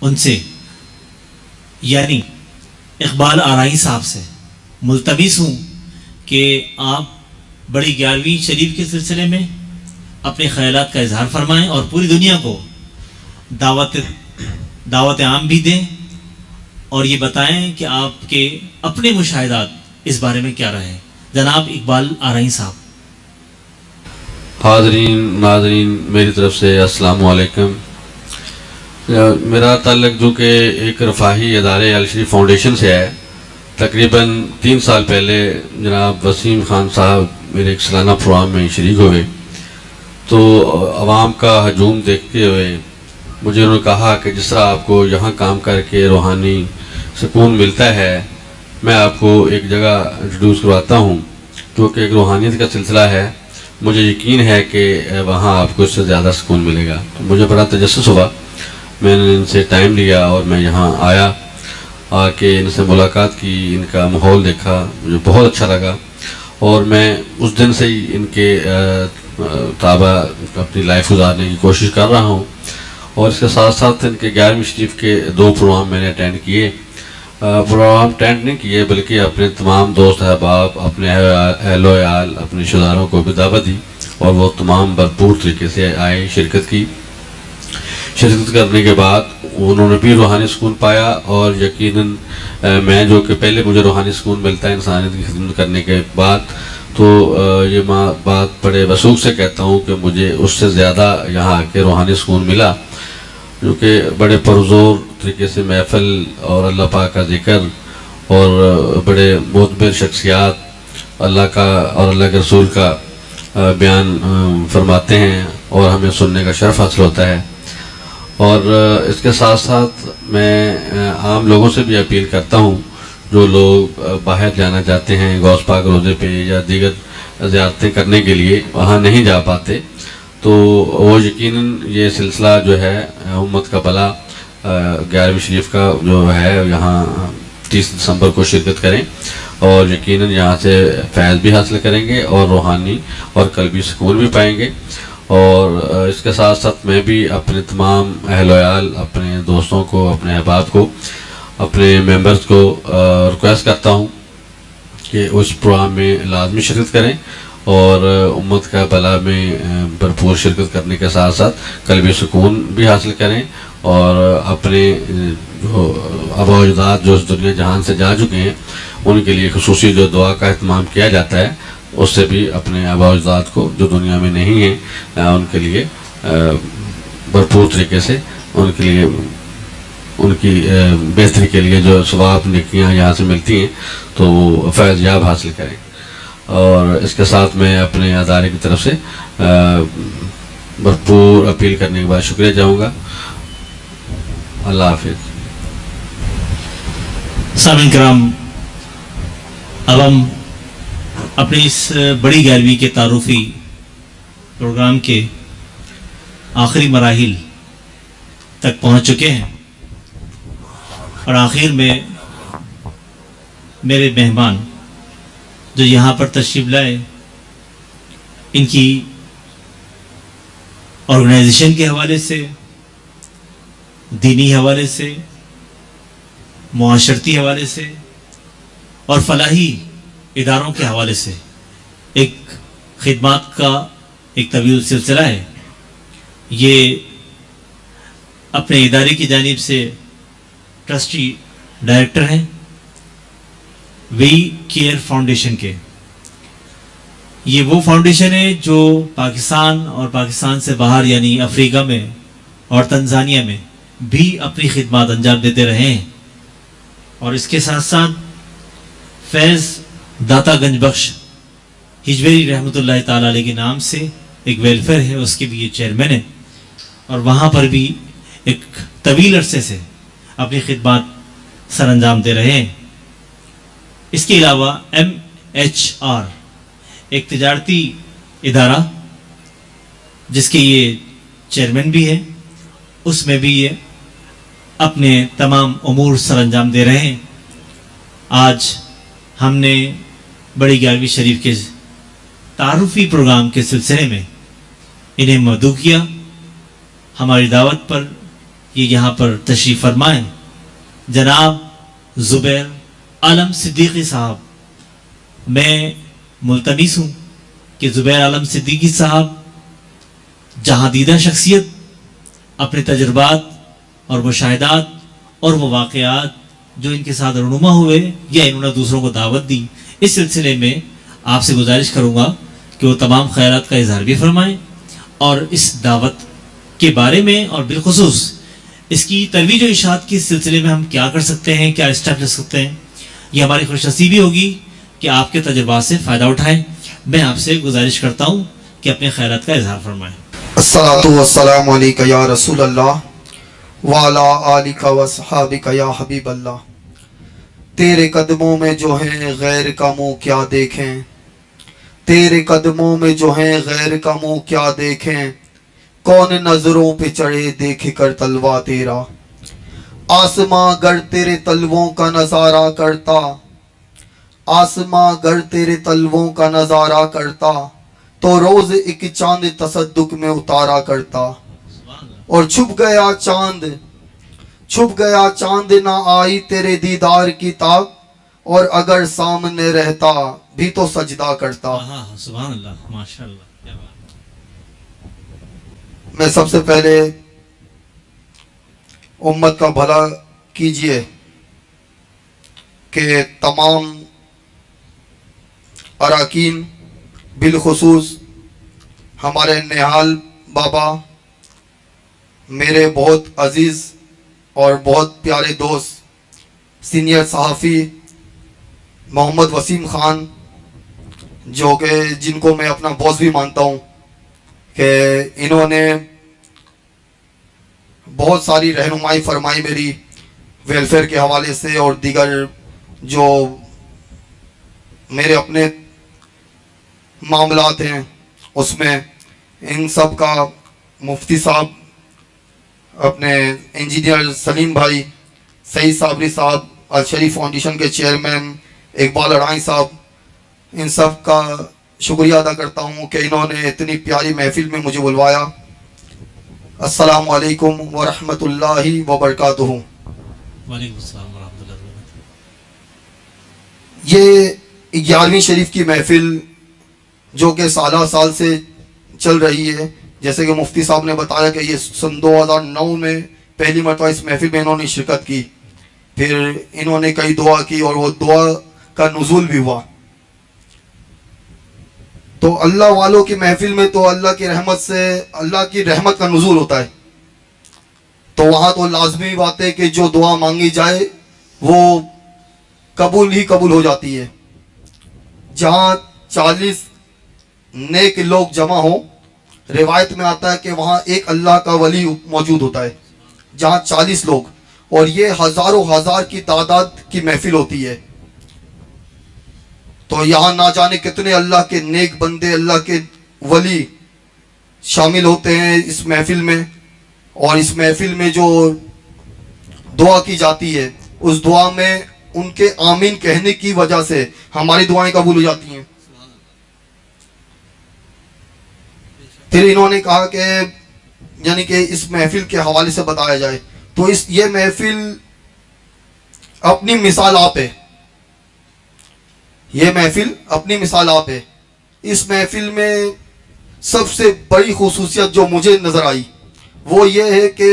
ان سے یعنی اقبال آرائی صاحب سے ملتمس ہوں کہ آپ بڑی 11ویں شریف کے سلسلے میں اپنے خیالات کا اظہار فرمائیں اور پوری دنیا کو دعوت عام بھی دیں، اور یہ بتائیں کہ آپ کے اپنے مشاہدات اس بارے میں کیا رہے۔ جناب اقبال آرائی صاحب۔ حاضرین ناظرین، میری طرف سے السلام علیکم۔ میرا تعلق جو کہ ایک رفاہی ادارے الشریف فاؤنڈیشن سے ہے، تقریباً 3 سال پہلے جناب وسیم خان صاحب میرے ایک سالانہ پروگرام میں شریک ہوئے، تو عوام کا ہجوم دیکھتے ہوئے مجھے انہوں نے کہا کہ جس طرح آپ کو یہاں کام کر کے روحانی سکون ملتا ہے، میں آپ کو ایک جگہ انٹروڈیوس کرواتا ہوں جو کہ ایک روحانیت کا سلسلہ ہے، مجھے یقین ہے کہ وہاں آپ کو اس سے زیادہ سکون ملے گا۔ تو مجھے بڑا تجسس ہوا، میں نے ان سے ٹائم لیا اور میں یہاں آیا، آ کے ان سے ملاقات کی، ان کا ماحول دیکھا، مجھے بہت اچھا لگا، اور میں اس دن سے ہی ان کے تابع اپنی لائف گزارنے کی کوشش کر رہا ہوں، اور اس کے ساتھ ساتھ ان کے 11ویں شریف کے 2 پروگرام میں نے اٹینڈ کیے۔ پروگرام اٹینڈ نہیں کیے بلکہ اپنے تمام دوست احباب، اپنے اہل و عیال، اپنے رشتہ داروں کو بھی دعوت دی، اور وہ تمام بھرپور طریقے سے آئے، شرکت کی۔ شرکت کرنے کے بعد انہوں نے بھی روحانی سکون پایا، اور یقیناً میں جو کہ پہلے مجھے روحانی سکون ملتا ہے انسانیت کی خدمت کرنے کے بعد، تو یہ بات بڑے وثوق سے کہتا ہوں کہ مجھے اس سے زیادہ یہاں آ کے روحانی سکون ملا، جو کہ بڑے پرزور طریقے سے محفل اور اللہ پاک کا ذکر اور بڑے معتبر شخصیات اللہ کا اور اللہ کے رسول کا بیان فرماتے ہیں، اور ہمیں سننے کا شرف حاصل ہوتا ہے۔ اور اس کے ساتھ ساتھ میں عام لوگوں سے بھی اپیل کرتا ہوں، جو لوگ باہر جانا چاہتے ہیں غوث پاک روضے پہ یا دیگر زیارتیں کرنے کے لیے، وہاں نہیں جا پاتے، تو وہ یقیناً یہ سلسلہ جو ہے امت کا بھلا 11ویں شریف کا جو ہے یہاں 30 دسمبر کو شرکت کریں، اور یقیناً یہاں سے فیض بھی حاصل کریں گے اور روحانی اور قلبی سکون بھی پائیں گے۔ اور اس کے ساتھ ساتھ میں بھی اپنے تمام اہل و عیال، اپنے دوستوں کو، اپنے احباب کو، اپنے ممبرز کو ریکویسٹ کرتا ہوں کہ اس پروگرام میں لازمی شرکت کریں، اور امت کا بھلا میں بھرپور شرکت کرنے کے ساتھ ساتھ قلبی سکون بھی حاصل کریں، اور اپنے جو آباء و اجداد جو اس دنیا جہان سے جا چکے ہیں ان کے لیے خصوصی جو دعا کا اہتمام کیا جاتا ہے، اس سے بھی اپنے آباء و اجداد کو جو دنیا میں نہیں ہیں ان کے لیے بھرپور طریقے سے ان کے لیے ان کی بہتری کے لیے جو ثواب نیکیاں یہاں سے ملتی ہیں تو وہ فیض یاب حاصل کریں۔ اور اس کے ساتھ میں اپنے ادارے کی طرف سے بھرپور اپیل کرنے کے بعد شکریہ چاہوں گا۔ اللہ حافظ۔ سامعین کرام، اب ہم اپنی اس بڑی 11ویں کے تعارفی پروگرام کے آخری مراحل تک پہنچ چکے ہیں، اور آخر میں میرے مہمان جو یہاں پر تشریف لائے، ان کی آرگنائزیشن کے حوالے سے، دینی حوالے سے، معاشرتی حوالے سے اور فلاحی اداروں کے حوالے سے ایک خدمات کا ایک طویل سلسلہ ہے۔ یہ اپنے ادارے کی جانب سے ٹرسٹی ڈائریکٹر ہیں وی کیئر فاؤنڈیشن کے۔ یہ وہ فاؤنڈیشن ہے جو پاکستان اور پاکستان سے باہر یعنی افریقہ میں اور تنزانیہ میں بھی اپنی خدمات انجام دیتے رہے ہیں، اور اس کے ساتھ ساتھ فیض داتا گنج بخش ہجویری رحمۃ اللہ تعالیٰ علیہ کے نام سے ایک ویلفیئر ہے، اس کے بھی یہ چیئرمین ہے، اور وہاں پر بھی ایک طویل عرصے سے اپنی خدمات سر انجام دے رہے ہیں۔ اس کے علاوہ MHR ایک تجارتی ادارہ جس کے یہ چیئرمین بھی ہے، اس میں بھی یہ اپنے تمام امور سر انجام دے رہے ہیں۔ آج ہم نے بڑی 11ویں شریف کے تعارفی پروگرام کے سلسلے میں انہیں مدعو کیا، ہماری دعوت پر یہ یہاں پر تشریف فرمائیں۔ جناب زبیر عالم صدیقی صاحب، میں ملتمس ہوں کہ زبیر عالم صدیقی صاحب جہاں دیدہ شخصیت، اپنے تجربات اور مشاہدات اور وہ واقعات جو ان کے ساتھ رونما ہوئے یا انہوں نے دوسروں کو دعوت دی، اس سلسلے میں آپ سے گزارش کروں گا کہ وہ تمام خیرات کا اظہار بھی فرمائیں، اور اس دعوت کے بارے میں اور بالخصوص اس کی ترویج و اشاعت کے سلسلے میں ہم کیا کر سکتے ہیں، کیا اسٹیپ لے سکتے ہیں، یہ ہماری خوش نصیبی ہوگی کہ آپ کے تجربات سے فائدہ اٹھائیں۔ میں آپ سے گزارش کرتا ہوں کہ اپنے خیرات کا اظہار فرمائیں۔ الصلاۃ والسلام علیک یا رسول اللہ وعلی آلک وصحابک یا حبیب اللہ۔ تیرے قدموں میں جو ہیں غیر کا منہ کیا دیکھیں، تیرے قدموں میں جو ہیں غیر کا منہ کیا دیکھیں، کون نظروں پہ چڑھے دیکھ کر تلوا تیرا، آسماں گر تیرے تلووں کا نظارہ کرتا، آسماں گر تیرے تلووں کا نظارہ کرتا، تو روز ایک چاند تصدق میں اتارا کرتا، اور چھپ گیا چاند نہ آئی تیرے دیدار کی تاب، اور اگر سامنے رہتا بھی تو سجدہ کرتا۔ سبحان اللہ، ماشاءاللہ، کیا بات۔ میں سب سے پہلے امت کا بھلا کیجئے کہ تمام اراکین، بالخصوص ہمارے نہال بابا، میرے بہت عزیز اور بہت پیارے دوست سینئر صحافی محمد وسیم خان، جو کہ جن کو میں اپنا باس بھی مانتا ہوں، کہ انہوں نے بہت ساری رہنمائی فرمائی میری ویلفیئر کے حوالے سے، اور دیگر جو میرے اپنے معاملات ہیں اس میں، ان سب کا مفتی صاحب، اپنے انجینئر سلیم بھائی، سعید صابری صاحب، الشریف فاؤنڈیشن کے چیئرمین اقبال اڑائی صاحب، ان سب کا شکریہ ادا کرتا ہوں کہ انہوں نے اتنی پیاری محفل میں مجھے بلوایا۔ السلام علیکم ورحمۃ اللہ وبرکاتہ۔ وعلیکم السلام ورحمۃ اللہ وبرکاتہ۔ یہ 11ویں شریف کی محفل جو کہ سالہ سال سے چل رہی ہے، جیسے کہ مفتی صاحب نے بتایا کہ یہ سن 2009 میں پہلی مرتبہ اس محفل میں انہوں نے شرکت کی، پھر انہوں نے کئی دعا کی اور وہ دعا کا نزول بھی ہوا۔ تو اللہ والوں کی محفل میں تو اللہ کی رحمت سے، اللہ کی رحمت کا نزول ہوتا ہے، تو وہاں تو لازمی بات ہے کہ جو دعا مانگی جائے وہ قبول ہی قبول ہو جاتی ہے۔ جہاں 40 نیک لوگ جمع ہوں، روایت میں آتا ہے کہ وہاں ایک اللہ کا ولی موجود ہوتا ہے، جہاں 40 لوگ، اور یہ ہزاروں ہزار کی تعداد کی محفل ہوتی ہے، تو یہاں نہ جانے کتنے اللہ کے نیک بندے، اللہ کے ولی شامل ہوتے ہیں اس محفل میں، اور اس محفل میں جو دعا کی جاتی ہے، اس دعا میں ان کے آمین کہنے کی وجہ سے ہماری دعائیں قبول ہو جاتی ہیں۔ پھر انہوں نے کہا کہ یعنی کہ اس محفل کے حوالے سے بتایا جائے تو یہ محفل اپنی مثال آپ ہے، یہ محفل اپنی مثال آپ ہے۔ اس محفل میں سب سے بڑی خصوصیت جو مجھے نظر آئی وہ یہ ہے کہ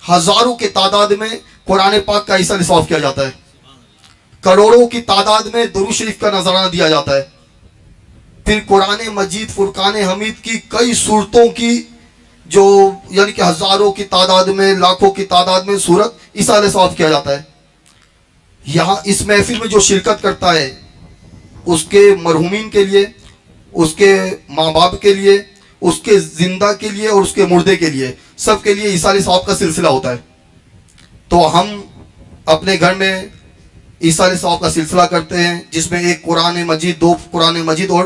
ہزاروں کی تعداد میں قرآن پاک کا حصہ نصاب کیا جاتا ہے، کروڑوں کی تعداد میں درود شریف کا نذرانہ دیا جاتا ہے، پھر قرآن مجید فرقان حمید کی کئی صورتوں کی جو یعنی کہ ہزاروں کی تعداد میں، لاکھوں کی تعداد میں صورت ایصال ثواب کیا جاتا ہے۔ یہاں اس محفل میں جو شرکت کرتا ہے اس کے مرحومین کے لیے، اس کے ماں باپ کے لیے، اس کے زندہ کے لیے اور اس کے مردے کے لیے، سب کے لیے ایصال ثواب کا سلسلہ ہوتا ہے۔ تو ہم اپنے گھر میں ایصال ثواب کا سلسلہ کرتے ہیں، جس میں ایک قرآن مجید، 2 قرآن مجید اور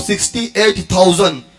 68,000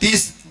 30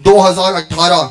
2018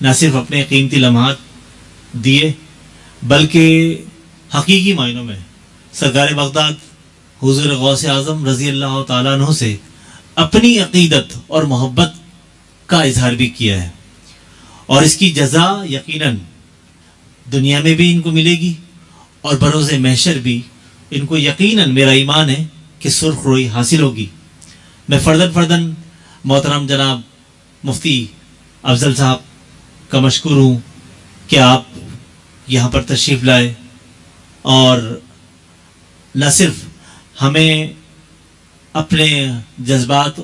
نہ صرف اپنے قیمتی لمحات دیے بلکہ حقیقی معنوں میں سرکار بغداد حضور غوث اعظم رضی اللہ تعالیٰ عنہ سے اپنی عقیدت اور محبت کا اظہار بھی کیا ہے، اور اس کی جزا یقیناً دنیا میں بھی ان کو ملے گی اور بروز محشر بھی ان کو یقیناً میرا ایمان ہے کہ سرخ روئی حاصل ہوگی۔ میں فرداً محترم جناب مفتی افضل صاحب کا مشکور ہوں کہ آپ یہاں پر تشریف لائے اور نہ صرف ہمیں اپنے جذبات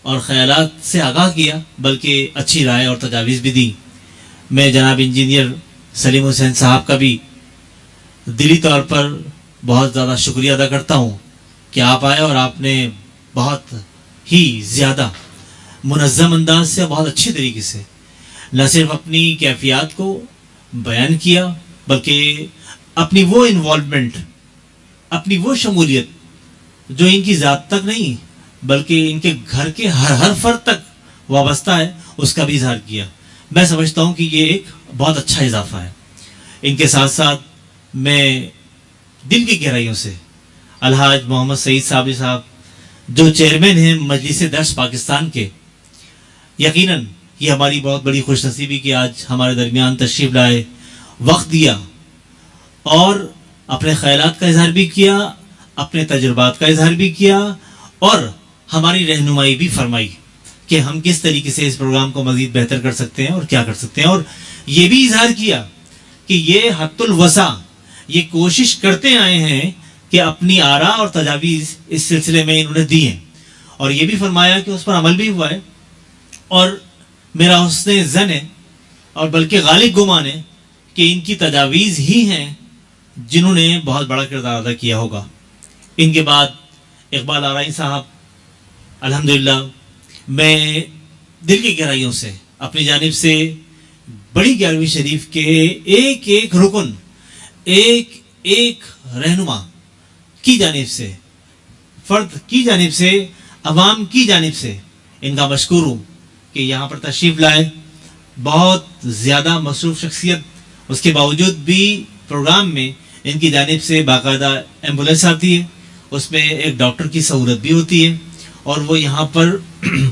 اور خیالات سے آگاہ کیا بلکہ اچھی رائے اور تجاویز بھی دی۔ میں جناب انجینئر سلیم حسین صاحب کا بھی دلی طور پر بہت زیادہ شکریہ ادا کرتا ہوں کہ آپ آئے اور آپ نے بہت ہی زیادہ منظم انداز سے بہت اچھے طریقے سے نہ صرف اپنی کیفیات کو بیان کیا بلکہ اپنی وہ انوالومنٹ، اپنی وہ شمولیت جو ان کی ذات تک نہیں بلکہ ان کے گھر کے ہر فرد تک وابستہ ہے، اس کا بھی اظہار کیا۔ میں سمجھتا ہوں کہ یہ ایک بہت اچھا اضافہ ہے۔ ان کے ساتھ ساتھ میں دل کی گہرائیوں سے الحاج محمد سعید صابری صاحب جو چیئرمین ہیں مجلس درس پاکستان کے، یقیناً یہ ہماری بہت بڑی خوش نصیبی کہ آج ہمارے درمیان تشریف لائے، وقت دیا اور اپنے خیالات کا اظہار بھی کیا، اپنے تجربات کا اظہار بھی کیا اور ہماری رہنمائی بھی فرمائی کہ ہم کس طریقے سے اس پروگرام کو مزید بہتر کر سکتے ہیں اور کیا کر سکتے ہیں، اور یہ بھی اظہار کیا کہ یہ حد الوسع یہ کوشش کرتے آئے ہیں کہ اپنی آراء اور تجاویز اس سلسلے میں انہوں نے دی ہیں، اور یہ بھی فرمایا کہ اس پر عمل بھی ہوا ہے، اور میرا حسن ظن ہے اور بلکہ غالب گمان ہے کہ ان کی تجاویز ہی ہیں جنہوں نے بہت بڑا کردار ادا کیا ہوگا۔ ان کے بعد اقبال آرائی صاحب، الحمدللہ میں دل کی گہرائیوں سے اپنی جانب سے بڑی 11ویں شریف کے ایک ایک رکن، ایک ایک رہنما کی جانب سے، فرد کی جانب سے، عوام کی جانب سے ان کا مشکور ہوں کہ یہاں پر تشریف لائے۔ بہت زیادہ مصروف شخصیت، اس کے باوجود بھی پروگرام میں ان کی جانب سے باقاعدہ ایمبولینس آتی ہے، اس میں ایک ڈاکٹر کی سہولت بھی ہوتی ہے اور وہ یہاں پر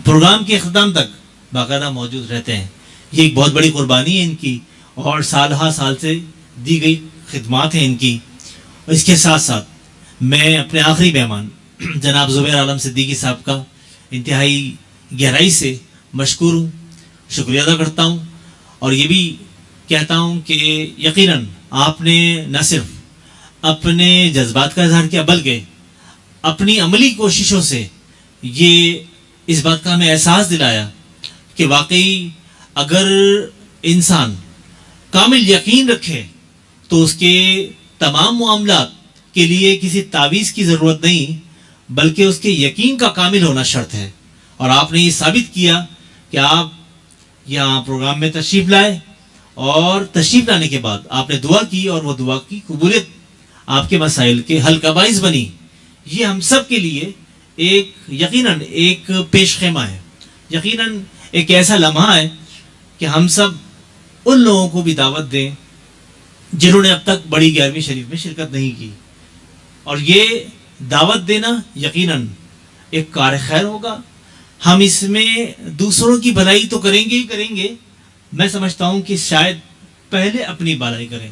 پروگرام کے اختتام تک باقاعدہ موجود رہتے ہیں۔ یہ ایک بہت بڑی قربانی ہے ان کی اور سال ہا سال سے دی گئی خدمات ہیں ان کی۔ اس کے ساتھ ساتھ میں اپنے آخری مہمان جناب زبیر عالم صدیقی صاحب کا انتہائی گہرائی سے مشکور ہوں، شکریہ ادا کرتا ہوں، اور یہ بھی کہتا ہوں کہ یقیناً آپ نے نہ صرف اپنے جذبات کا اظہار کیا بلکہ اپنی عملی کوششوں سے یہ اس بات کا ہمیں احساس دلایا کہ واقعی اگر انسان کامل یقین رکھے تو اس کے تمام معاملات کے لیے کسی تعویذ کی ضرورت نہیں بلکہ اس کے یقین کا کامل ہونا شرط ہے، اور آپ نے یہ ثابت کیا کہ آپ یہاں پروگرام میں تشریف لائے اور تشریف لانے کے بعد آپ نے دعا کی اور وہ دعا کی قبولیت آپ کے مسائل کے حل کا باعث بنی۔ یہ ہم سب کے لیے ایک یقیناً ایک پیش خیمہ ہے، یقیناً ایک ایسا لمحہ ہے کہ ہم سب ان لوگوں کو بھی دعوت دیں جنہوں نے اب تک بڑی 11ویں شریف میں شرکت نہیں کی، اور یہ دعوت دینا یقیناً ایک کار خیر ہوگا۔ ہم اس میں دوسروں کی بھلائی تو کریں گے ہی کریں گے، میں سمجھتا ہوں کہ شاید پہلے اپنی بھلائی کریں۔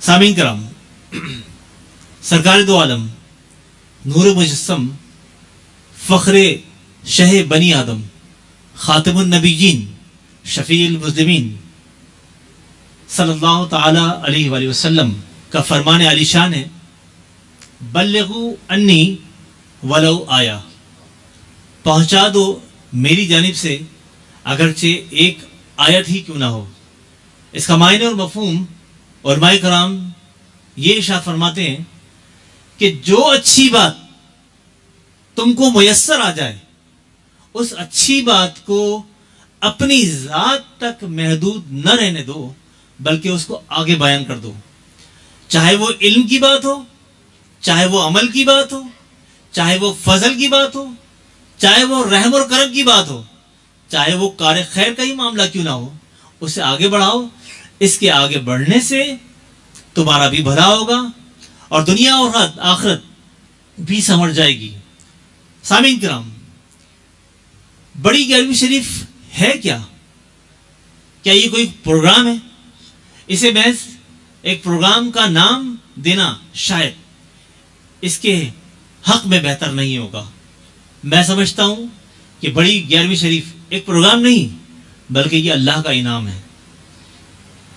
سامعین کرام، سرکار دو عالم، نور مجسم، فخر شہ بنی آدم، خاتم النبیین، شفیع المذنبین صلی اللہ تعالی علیہ وآلہ وسلم کا فرمان عالی شان ہے، بلغوا انی ولو آیا، پہنچا دو میری جانب سے اگرچہ ایک آیت ہی کیوں نہ ہو۔ اس کا معنی اور مفہوم علماء کرام یہ ارشاد فرماتے ہیں کہ جو اچھی بات تم کو میسر آ جائے اس اچھی بات کو اپنی ذات تک محدود نہ رہنے دو بلکہ اس کو آگے بیان کر دو، چاہے وہ علم کی بات ہو، چاہے وہ عمل کی بات ہو، چاہے وہ فضل کی بات ہو، چاہے وہ رحم اور کرم کی بات ہو، چاہے وہ کار خیر کا ہی معاملہ کیوں نہ ہو، اسے آگے بڑھاؤ. اس کے آگے بڑھنے سے تمہارا بھی بھلا ہوگا اور دنیا اور آخرت بھی سمجھ جائے گی. سامعین کرام، بڑی 11ویں شریف ہے کیا؟ کیا یہ کوئی پروگرام ہے؟ اسے محض ایک پروگرام کا نام دینا شاید اس کے حق میں بہتر نہیں ہوگا. میں سمجھتا ہوں کہ بڑی 11ویں شریف ایک پروگرام نہیں بلکہ یہ اللہ کا انعام ہے.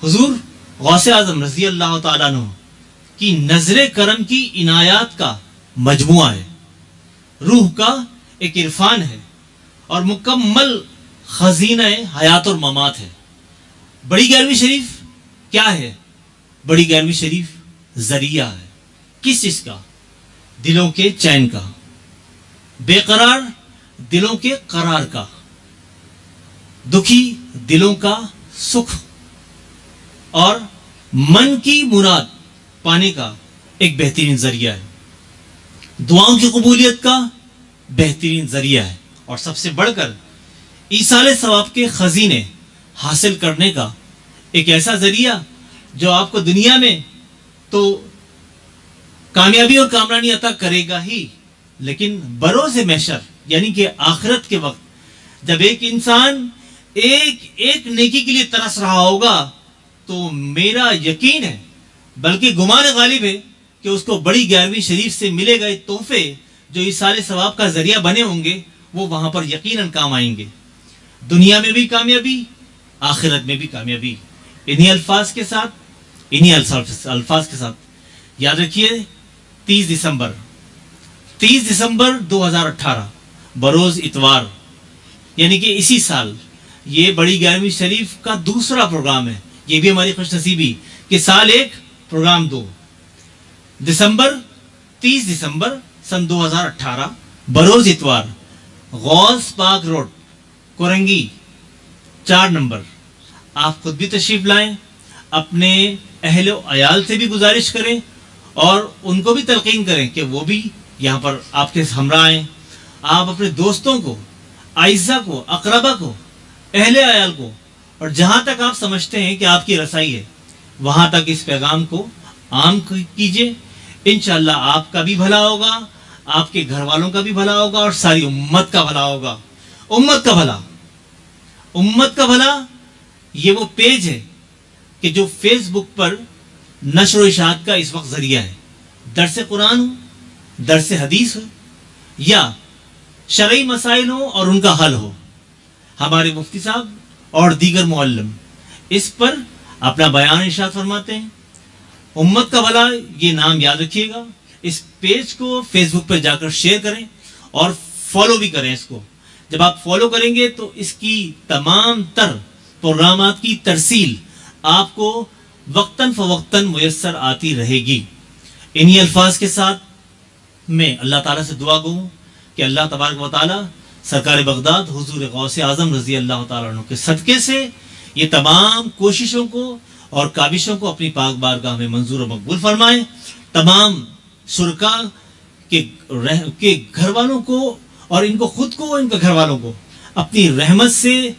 حضور غوث اعظم رضی اللہ تعالیٰ عنہ کی نظر کرم کی عنایات کا مجموعہ ہے، روح کا ایک عرفان ہے اور مکمل خزینہ حیات اور ممات ہے. بڑی 11ویں شریف کیا ہے؟ بڑی 11ویں شریف ذریعہ ہے. کس چیز کا؟ دلوں کے چین کا، بے قرار دلوں کے قرار کا، دکھی دلوں کا سکھ اور من کی مراد پانے کا ایک بہترین ذریعہ ہے. دعاؤں کی قبولیت کا بہترین ذریعہ ہے اور سب سے بڑھ کر ایصال ثواب کے خزینے حاصل کرنے کا ایک ایسا ذریعہ جو آپ کو دنیا میں تو کامیابی اور کامرانی عطا کرے گا ہی، لیکن بروز محشر یعنی کہ آخرت کے وقت جب ایک انسان ایک نیکی کے لیے ترس رہا ہوگا تو میرا یقین ہے بلکہ گمان غالب ہے کہ اس کو بڑی 11ویں شریف سے ملے گئے تحفے جو ایصال ثواب کا ذریعہ بنے ہوں گے وہ وہاں پر یقیناً کام آئیں گے. دنیا میں بھی کامیابی، آخرت میں بھی کامیابی. انہی الفاظ کے ساتھ یاد رکھیے 30 دسمبر 2018 بروز اتوار یعنی کہ اسی سال یہ بڑی 11ویں شریف کا دوسرا پروگرام ہے. یہ بھی ہماری خوش نصیبی کہ سال ایک پروگرام 2 30 دسمبر سن 2018 بروز اتوار، غوث پاک روڈ کورنگی 4 نمبر. آپ خود بھی تشریف لائیں، اپنے اہل و عیال سے بھی گزارش کریں اور ان کو بھی تلقین کریں کہ وہ بھی یہاں پر آپ کے ہمراہ آئیں. آپ اپنے دوستوں کو، اعزا کو، اقربا کو، اہل عیال کو اور جہاں تک آپ سمجھتے ہیں کہ آپ کی رسائی ہے وہاں تک اس پیغام کو عام کیجئے. انشاءاللہ آپ کا بھی بھلا ہوگا، آپ کے گھر والوں کا بھی بھلا ہوگا اور ساری امت کا بھلا ہوگا. امت کا بھلا یہ وہ پیج ہے کہ جو فیس بک پر نشر و اشاعت کا اس وقت ذریعہ ہے. درس قرآن ہو، درس حدیث ہو یا شرعی مسائل ہو اور ان کا حل ہو، ہمارے مفتی صاحب اور دیگر معلم اس پر اپنا بیان ارشاد فرماتے ہیں. امت کا بھلا یہ نام یاد رکھیے گا. اس پیج کو فیس بک پہ جا کر شیئر کریں اور فالو بھی کریں. اس کو جب آپ فالو کریں گے تو اس کی تمام تر پروگرامات کی ترسیل آپ کو وقتاً فوقتاً میسر آتی رہے گی. انہی الفاظ کے ساتھ میں اللہ تعالیٰ سے دعا گو کہ اللہ تبارک و تعالیٰ سرکار بغداد حضور غوث اعظم رضی اللہ تعالیٰ عنہ کے صدقے سے یہ تمام کوششوں کو اور کاوشوں کو اپنی پاک بارگاہ میں منظور و مقبول فرمائیں. تمام شرکا کے گھر والوں کو اور ان کو خود کو ان کے گھر والوں کو اپنی رحمت سے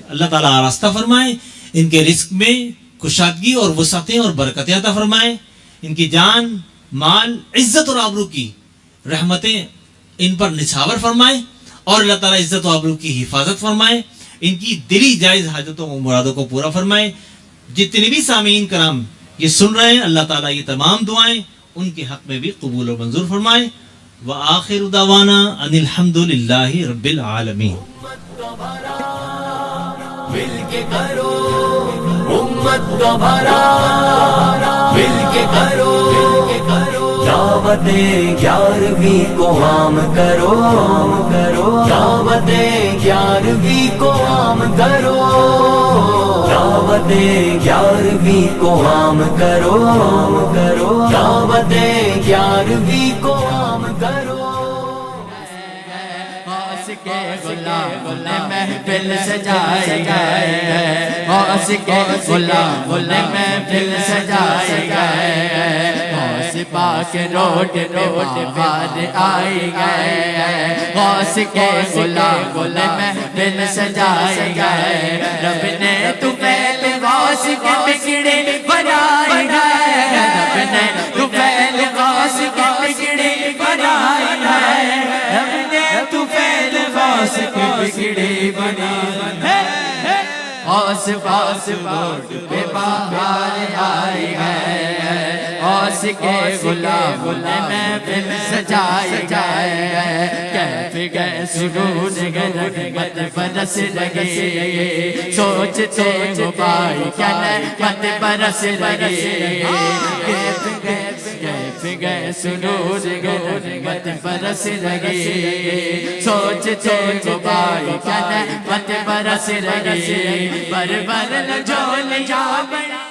اللہ تعالیٰ آراستہ فرمائے. ان کے رزق میں کشادگی اور وسعتیں اور برکتیں عطا فرمائے. ان کی جان، مال، عزت اور آبرو کی رحمتیں ان پر نچھاور فرمائے اور اللہ تعالیٰ عزت و آبرو کی حفاظت فرمائے. ان کی دلی جائز حاجتوں و مرادوں کو پورا فرمائے. جتنے بھی سامعین کرام یہ سن رہے ہیں اللہ تعالیٰ یہ تمام دعائیں ان کے حق میں بھی قبول و منظور فرمائے. وآخر دعوانا ان الحمد للہ رب العالمین. مل کے کرو امت کا بھلا، مل کے کرو دعوت 11ویں کو عام کرو، دعوت 11ویں کو عام کرو، دعوت 11ویں کو عام کرو، دعوت 11ویں کو عام کرو. کے غلام نے محفل سجائی گئے، غوث کے غلام نے محفل سجائی گئے، غوث پاک روڈ بہار آئی گئے غوث کے غلام محفل سجائے گئے رب نے طفیل غوث کے بگڑے بنائے گئے رب نے طفیل غوث کے بگڑے بنائے گئے رب نے طفیل غوث کے بگڑے بنائے گئے غوث پاک روڈ پہ بہار آئی گئے غوث کے غلام محفل سجائے گئے کیف گئے سرور گئے رحمت برس لگی سوچتے ہو بھائی کیا نعمت برس لگی کیف گئے سرور گئے رحمت برس لگی سوچتے ہو بھائی کیا نعمت برس لگی بر بر جول جا بڑا